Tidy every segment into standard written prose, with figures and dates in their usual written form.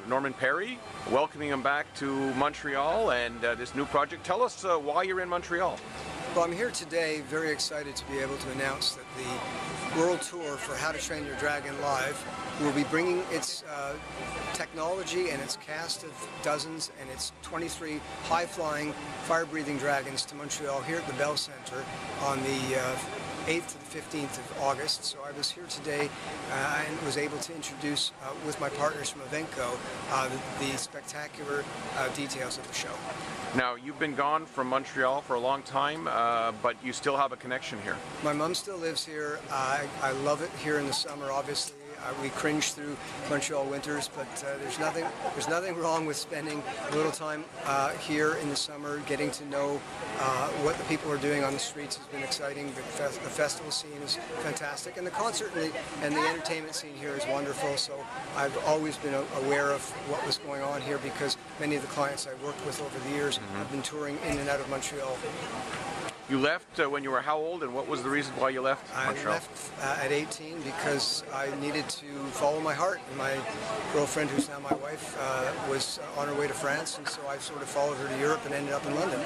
Norman Perry, welcoming him back to Montreal and this new project. Tell us why you're in Montreal. Well, I'm here today very excited to be able to announce that the World Tour for How to Train Your Dragon Live will be bringing its technology and its cast of dozens and its 23 high-flying, fire-breathing dragons to Montreal here at the Bell Centre on the 8th to the 15th of August. So I was here today and was able to introduce with my partners from Viking the spectacular details of the show. Now, you've been gone from Montreal for a long time, but you still have a connection here. My mom still lives here. I love it here in the summer, obviously. We cringe through Montreal winters, but there's nothing wrong with spending a little time here in the summer, getting to know what the people are doing on the streets has been exciting. The festival scene is fantastic, and the concert and the entertainment scene here is wonderful. So I've always been aware of what was going on here because many of the clients I've worked with over the years have been touring in and out of Montreal. You left when you were how old, and what was the reason why you left Montreal? I left at 18 because I needed to follow my heart. And my girlfriend, who's now my wife, was on her way to France, and so I sort of followed her to Europe and ended up in London.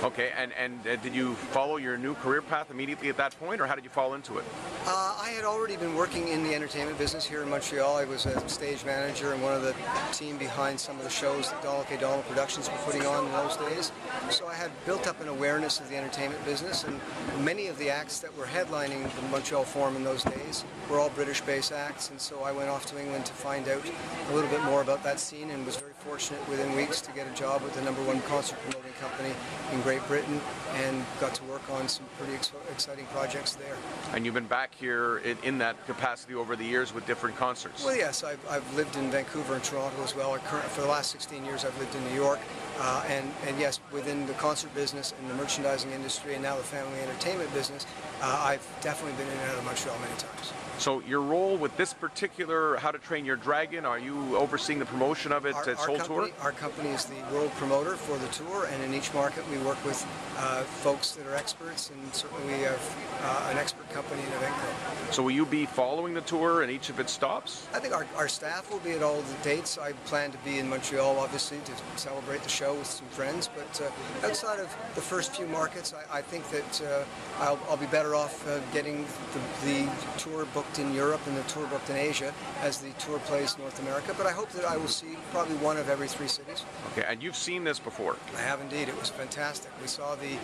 Okay, and did you follow your new career path immediately at that point, or how did you fall into it? I had already been working in the entertainment business here in Montreal. I was a stage manager and one of the team behind some of the shows that Donald K. Donald Productions were putting on in those days. So I had built up an awareness of the entertainment business, and many of the acts that were headlining the Montreal Forum in those days were all British-based acts, and so I went off to England to find out a little bit more about that scene and was very fortunate within weeks to get a job with the #1 concert promoting company in Great Britain and got to work on some pretty exciting projects there. And you've been back here in that capacity over the years with different concerts? Well, yes, I've lived in Vancouver and Toronto as well. For the last 16 years I've lived in New York, and yes, within the concert business and the merchandising industry and now the family entertainment business, I've definitely been in and out of Montreal many times. So your role with this particular How to Train Your Dragon, are you overseeing the promotion of it, its whole tour? Our company is the world promoter for the tour, and in each market we work with folks that are experts, and certainly we have an expert company in Viking. So will you be following the tour in each of its stops? I think our staff will be at all the dates. I plan to be in Montreal, obviously, to celebrate the show with some friends, but outside of the first few markets, I think that I'll be better off getting the tour booked in Europe and the tour booked in Asia as the tour plays North America, but I hope that I will see probably one of every 3 cities. Okay, and you've seen this before? I have indeed. It was fantastic. We saw the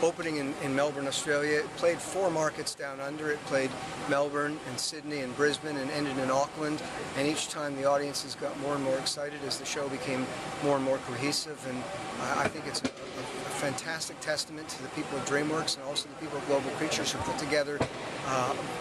opening in Melbourne, Australia. It played 4 markets down under. It played Melbourne and Sydney and Brisbane and ended in Auckland, and each time the audiences got more and more excited as the show became more and more cohesive, and I think it's a fantastic testament to the people of DreamWorks and also the people of Global Creatures who put together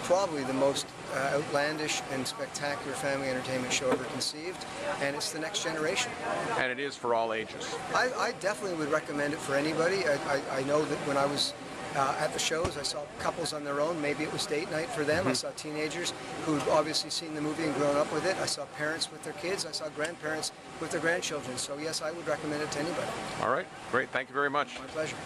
probably the most outlandish and spectacular family entertainment show ever conceived, and it's the next generation. And it is for all ages. I definitely would recommend it for anybody. I know that when I was at the shows, I saw couples on their own. Maybe it was date night for them. I saw teenagers who'd obviously seen the movie and grown up with it. I saw parents with their kids. I saw grandparents with their grandchildren. So yes, I would recommend it to anybody. All right, great. Thank you very much. My pleasure.